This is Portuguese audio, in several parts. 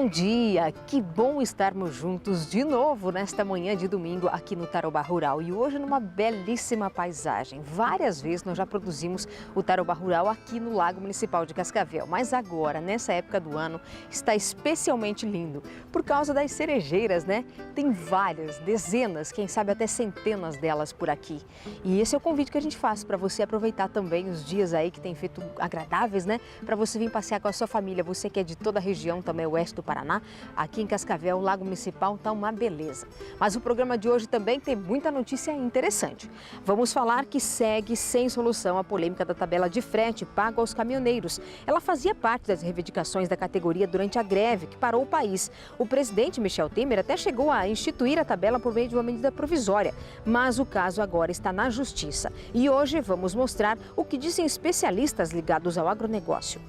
Bom dia, que bom estarmos juntos de novo nesta manhã de domingo aqui no Tarobá Rural e hoje numa belíssima paisagem. Várias vezes nós já produzimos o Tarobá Rural aqui no Lago Municipal de Cascavel, mas agora, nessa época do ano, está especialmente lindo por causa das cerejeiras, né? Tem várias, dezenas, quem sabe até centenas delas por aqui. E esse é o convite que a gente faz para você aproveitar também os dias aí que tem feito agradáveis, né? Para você vir passear com a sua família, você que é de toda a região, também oeste do Paraná, aqui em Cascavel, o Lago Municipal está uma beleza. Mas o programa de hoje também tem muita notícia interessante. Vamos falar que segue sem solução a polêmica da tabela de frete pago aos caminhoneiros. Ela fazia parte das reivindicações da categoria durante a greve que parou o país. O presidente Michel Temer até chegou a instituir a tabela por meio de uma medida provisória, mas o caso agora está na justiça. E hoje vamos mostrar o que dizem especialistas ligados ao agronegócio.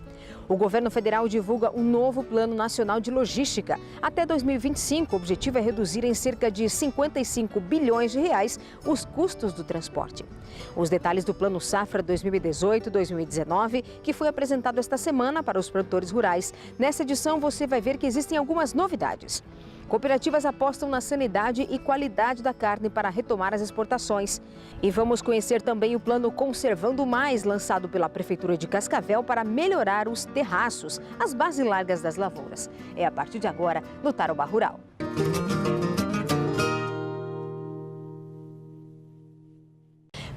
O governo federal divulga um novo Plano Nacional de Logística. Até 2025, o objetivo é reduzir em cerca de 55 bilhões de reais os custos do transporte. Os detalhes do Plano Safra 2018-2019, que foi apresentado esta semana para os produtores rurais. Nessa edição, você vai ver que existem algumas novidades. Cooperativas apostam na sanidade e qualidade da carne para retomar as exportações. E vamos conhecer também o plano Conservando Mais, lançado pela Prefeitura de Cascavel para melhorar os terraços, as bases largas das lavouras. É a partir de agora no Tarobá Rural.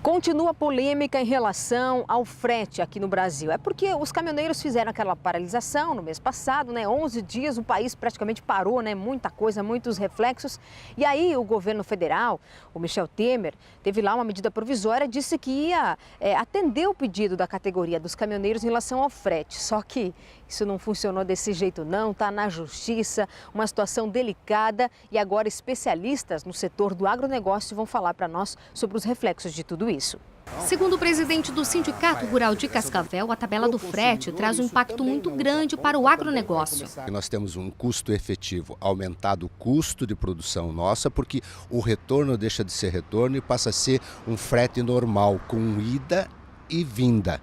Continua a polêmica em relação ao frete aqui no Brasil. É porque os caminhoneiros fizeram aquela paralisação no mês passado, né? 11 dias, o país praticamente parou, né? Muita coisa, muitos reflexos. E aí o governo federal, o Michel Temer, teve lá uma medida provisória, disse que ia atender o pedido da categoria dos caminhoneiros em relação ao frete. Só que isso não funcionou desse jeito não, está na justiça, uma situação delicada e agora especialistas no setor do agronegócio vão falar para nós sobre os reflexos de tudo isso. Segundo o presidente do Sindicato Rural de Cascavel, a tabela do frete traz um impacto muito grande para o agronegócio. Nós temos um custo efetivo, aumentado o custo de produção nossa, porque o retorno deixa de ser retorno e passa a ser um frete normal, com ida e vinda,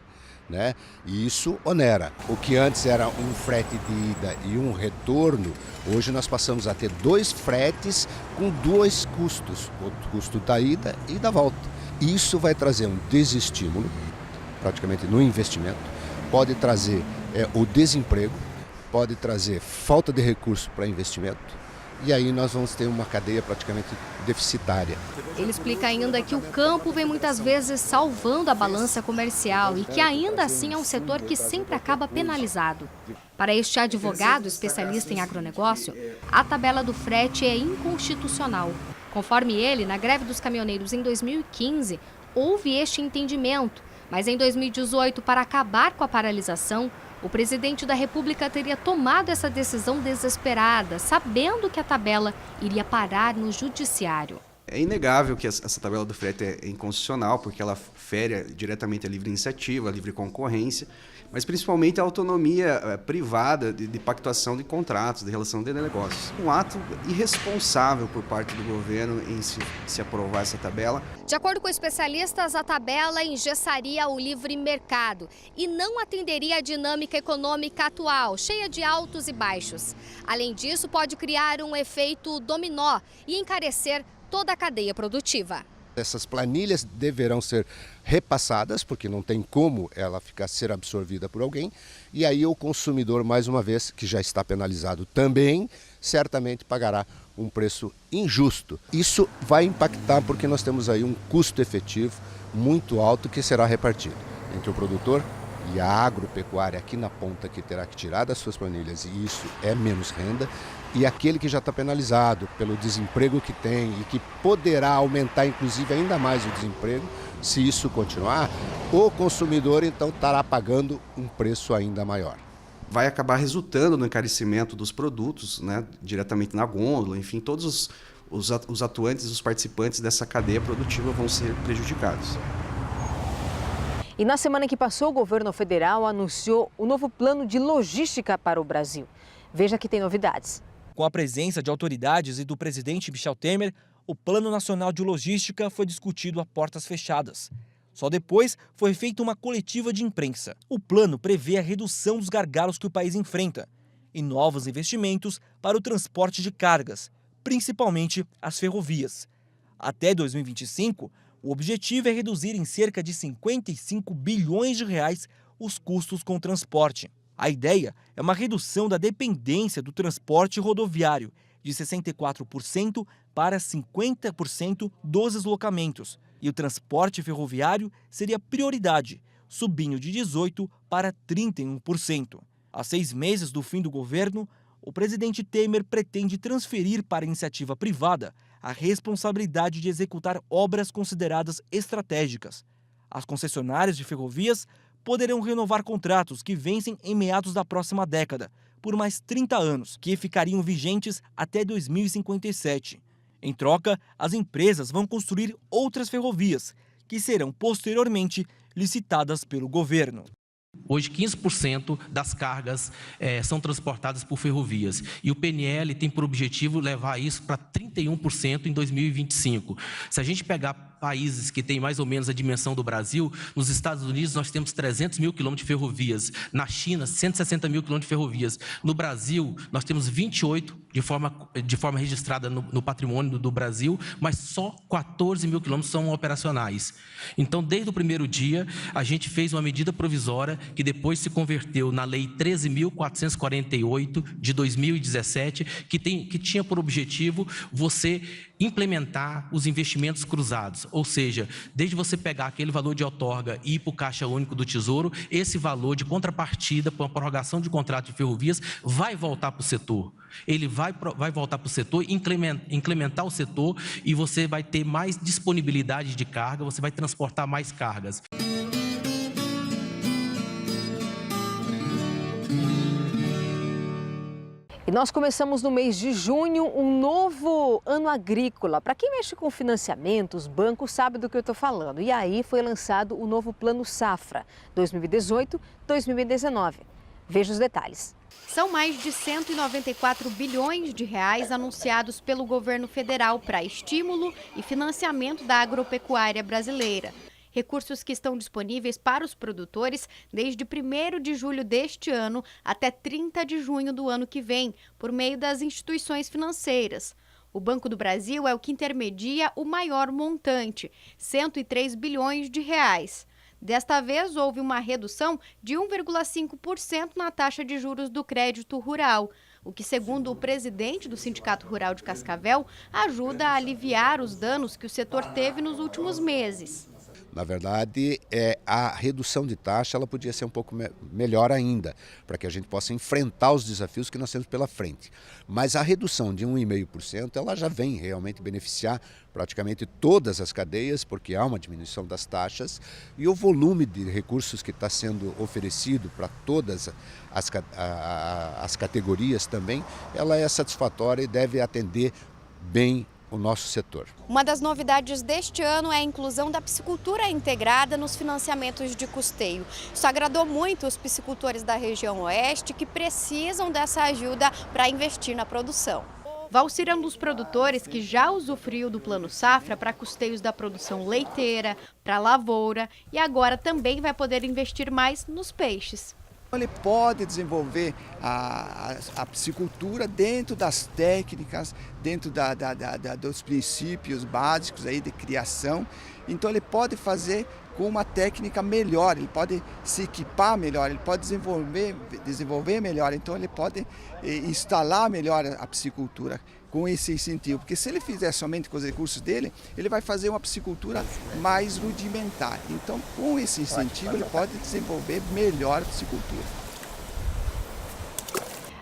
né? E isso onera. O que antes era um frete de ida e um retorno, hoje nós passamos a ter dois fretes com dois custos, o custo da ida e da volta. Isso vai trazer um desestímulo, praticamente no investimento, pode trazer o desemprego, pode trazer falta de recurso para investimento e aí nós vamos ter uma cadeia praticamente deficitária. Ele explica ainda que o campo vem muitas vezes salvando a balança comercial e que ainda assim é um setor que sempre acaba penalizado. Para este advogado especialista em agronegócio, a tabela do frete é inconstitucional. Conforme ele, na greve dos caminhoneiros em 2015, houve este entendimento, mas em 2018, para acabar com a paralisação, o presidente da República teria tomado essa decisão desesperada, sabendo que a tabela iria parar no judiciário. É inegável que essa tabela do frete é inconstitucional, porque ela fere diretamente a livre iniciativa, a livre concorrência, mas principalmente a autonomia privada de pactuação de contratos, de relação de negócios. Um ato irresponsável por parte do governo em se aprovar essa tabela. De acordo com especialistas, a tabela engessaria o livre mercado e não atenderia a dinâmica econômica atual, cheia de altos e baixos. Além disso, pode criar um efeito dominó e encarecer toda a cadeia produtiva. Essas planilhas deverão ser repassadas, porque não tem como ela ser absorvida por alguém. E aí o consumidor, mais uma vez, que já está penalizado também, certamente pagará um preço injusto. Isso vai impactar porque nós temos aí um custo efetivo muito alto que será repartido entre o produtor e a agropecuária aqui na ponta, que terá que tirar das suas planilhas, e isso é menos renda, e aquele que já está penalizado pelo desemprego que tem e que poderá aumentar inclusive ainda mais o desemprego, se isso continuar, o consumidor então estará pagando um preço ainda maior. Vai acabar resultando no encarecimento dos produtos, né, diretamente na gôndola, enfim, todos os atuantes, os participantes dessa cadeia produtiva vão ser prejudicados. E na semana que passou, o governo federal anunciou o novo plano de logística para o Brasil. Veja que tem novidades. Com a presença de autoridades e do presidente Michel Temer, o Plano Nacional de Logística foi discutido a portas fechadas. Só depois foi feita uma coletiva de imprensa. O plano prevê a redução dos gargalos que o país enfrenta, e novos investimentos para o transporte de cargas, principalmente as ferrovias. Até 2025, o objetivo é reduzir em cerca de 55 bilhões de reais os custos com o transporte. A ideia é uma redução da dependência do transporte rodoviário de 64% para 50% dos deslocamentos, e o transporte ferroviário seria prioridade, subindo de 18% para 31%. Há 6 meses do fim do governo, o presidente Temer pretende transferir para a iniciativa privada a responsabilidade de executar obras consideradas estratégicas. As concessionárias de ferrovias poderão renovar contratos que vencem em meados da próxima década, por mais 30 anos, que ficariam vigentes até 2057. Em troca, as empresas vão construir outras ferrovias, que serão posteriormente licitadas pelo governo. Hoje, 15% das cargas são transportadas por ferrovias. E o PNL tem por objetivo levar isso para 31% em 2025. Se a gente pegar países que têm mais ou menos a dimensão do Brasil, nos Estados Unidos nós temos 300 mil quilômetros de ferrovias. Na China, 160 mil quilômetros de ferrovias. No Brasil, nós temos 28 de forma registrada no patrimônio do Brasil, mas só 14 mil quilômetros são operacionais. Então, desde o primeiro dia, a gente fez uma medida provisória que depois se converteu na Lei 13.448 de 2017, que tinha por objetivo você implementar os investimentos cruzados, ou seja, desde você pegar aquele valor de outorga e ir para o Caixa Único do Tesouro, esse valor de contrapartida para uma prorrogação de contrato de ferrovias vai voltar para o setor. Ele vai voltar para o setor, incrementar o setor, e você vai ter mais disponibilidade de carga, você vai transportar mais cargas. E nós começamos no mês de junho um novo ano agrícola. Para quem mexe com financiamentos, bancos sabe do que eu estou falando. E aí foi lançado o novo Plano Safra 2018-2019. Veja os detalhes. São mais de 194 bilhões de reais anunciados pelo governo federal para estímulo e financiamento da agropecuária brasileira. Recursos que estão disponíveis para os produtores desde 1º de julho deste ano até 30 de junho do ano que vem, por meio das instituições financeiras. O Banco do Brasil é o que intermedia o maior montante, 103 bilhões de reais. Desta vez, houve uma redução de 1,5% na taxa de juros do crédito rural, o que, segundo o presidente do Sindicato Rural de Cascavel, ajuda a aliviar os danos que o setor teve nos últimos meses. Na verdade, a redução de taxa ela podia ser um pouco melhor ainda, para que a gente possa enfrentar os desafios que nós temos pela frente. Mas a redução de 1,5% ela já vem realmente beneficiar praticamente todas as cadeias, porque há uma diminuição das taxas, e o volume de recursos que está sendo oferecido para todas as categorias também, ela é satisfatória e deve atender bem o nosso setor. Uma das novidades deste ano é a inclusão da piscicultura integrada nos financiamentos de custeio. Isso agradou muito os piscicultores da região oeste, que precisam dessa ajuda para investir na produção. Valcir é um dos produtores que já usufruiu do Plano Safra para custeios da produção leiteira, para lavoura, e agora também vai poder investir mais nos peixes. Ele pode desenvolver a piscicultura dentro das técnicas, dentro dos princípios básicos aí de criação. Então ele pode fazer com uma técnica melhor, ele pode se equipar melhor, ele pode desenvolver melhor, então ele pode instalar melhor a piscicultura com esse incentivo, porque se ele fizer somente com os recursos dele, ele vai fazer uma piscicultura mais rudimentar. Então, com esse incentivo, ele pode desenvolver melhor a piscicultura.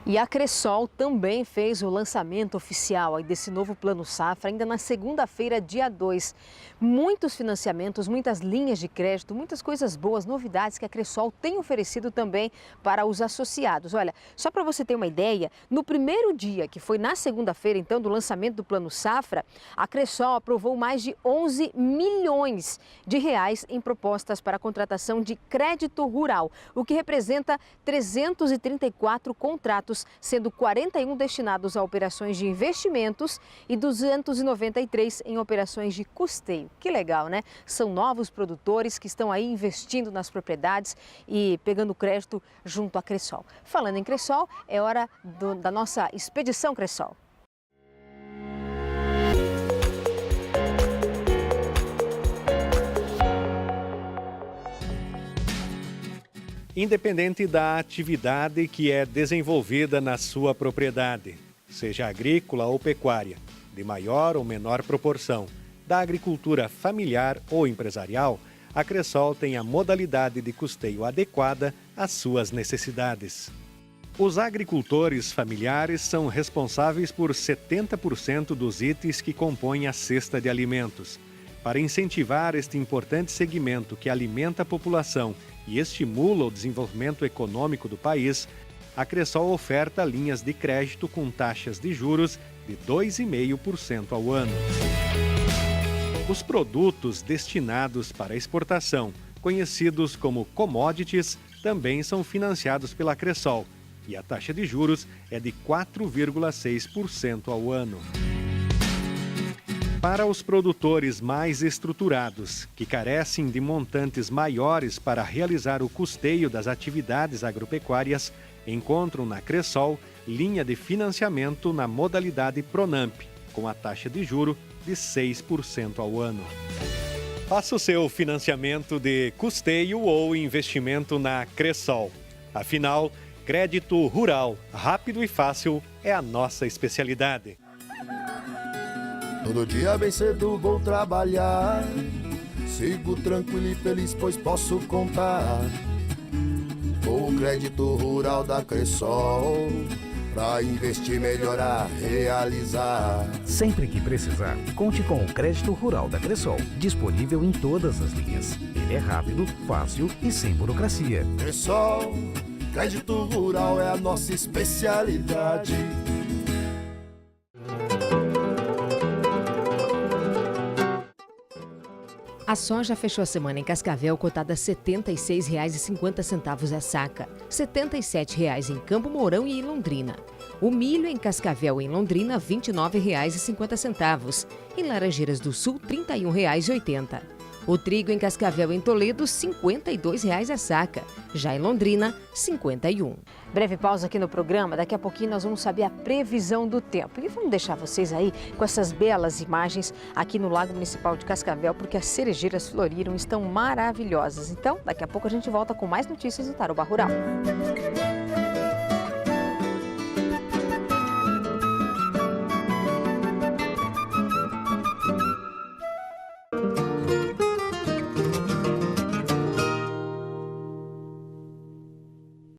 E a Cressol também fez o lançamento oficial desse novo Plano Safra ainda na segunda-feira, dia 2. Muitos financiamentos, muitas linhas de crédito, muitas coisas boas, novidades que a Cressol tem oferecido também para os associados. Olha, só para você ter uma ideia, no primeiro dia, que foi na segunda-feira, então, do lançamento do Plano Safra, a Cressol aprovou mais de 11 milhões de reais em propostas para a contratação de crédito rural, o que representa 334 contratos projetos, sendo 41 destinados a operações de investimentos e 293 em operações de custeio. Que legal, né? São novos produtores que estão aí investindo nas propriedades e pegando crédito junto à Cressol. Falando em Cressol, é hora da nossa Expedição Cressol. Independente da atividade que é desenvolvida na sua propriedade, seja agrícola ou pecuária, de maior ou menor proporção, da agricultura familiar ou empresarial, a Cressol tem a modalidade de custeio adequada às suas necessidades. Os agricultores familiares são responsáveis por 70% dos itens que compõem a cesta de alimentos. Para incentivar este importante segmento que alimenta a população e estimula o desenvolvimento econômico do país, a Cressol oferta linhas de crédito com taxas de juros de 2,5% ao ano. Os produtos destinados para exportação, conhecidos como commodities, também são financiados pela Cressol e a taxa de juros é de 4,6% ao ano. Para os produtores mais estruturados, que carecem de montantes maiores para realizar o custeio das atividades agropecuárias, encontram na Cressol linha de financiamento na modalidade Pronamp, com a taxa de juro de 6% ao ano. Faça o seu financiamento de custeio ou investimento na Cressol. Afinal, crédito rural, rápido e fácil é a nossa especialidade. Todo dia bem cedo vou trabalhar, sigo tranquilo e feliz pois posso contar com o crédito rural da Cressol, pra investir, melhorar, realizar. Sempre que precisar, conte com o crédito rural da Cressol, disponível em todas as linhas. Ele é rápido, fácil e sem burocracia. Cressol, crédito rural é a nossa especialidade. A soja fechou a semana em Cascavel cotada a R$ 76,50 a saca, R$ 77,00 em Campo Mourão e em Londrina. O milho em Cascavel e em Londrina, R$ 29,50. Em Laranjeiras do Sul, R$ 31,80. O trigo em Cascavel e em Toledo, R$ 52,00 a saca. Já em Londrina, R$ 51,00. Breve pausa aqui no programa. Daqui a pouquinho nós vamos saber a previsão do tempo. E vamos deixar vocês aí com essas belas imagens aqui no Lago Municipal de Cascavel, porque as cerejeiras floriram, estão maravilhosas. Então, daqui a pouco a gente volta com mais notícias do Tarobá Rural.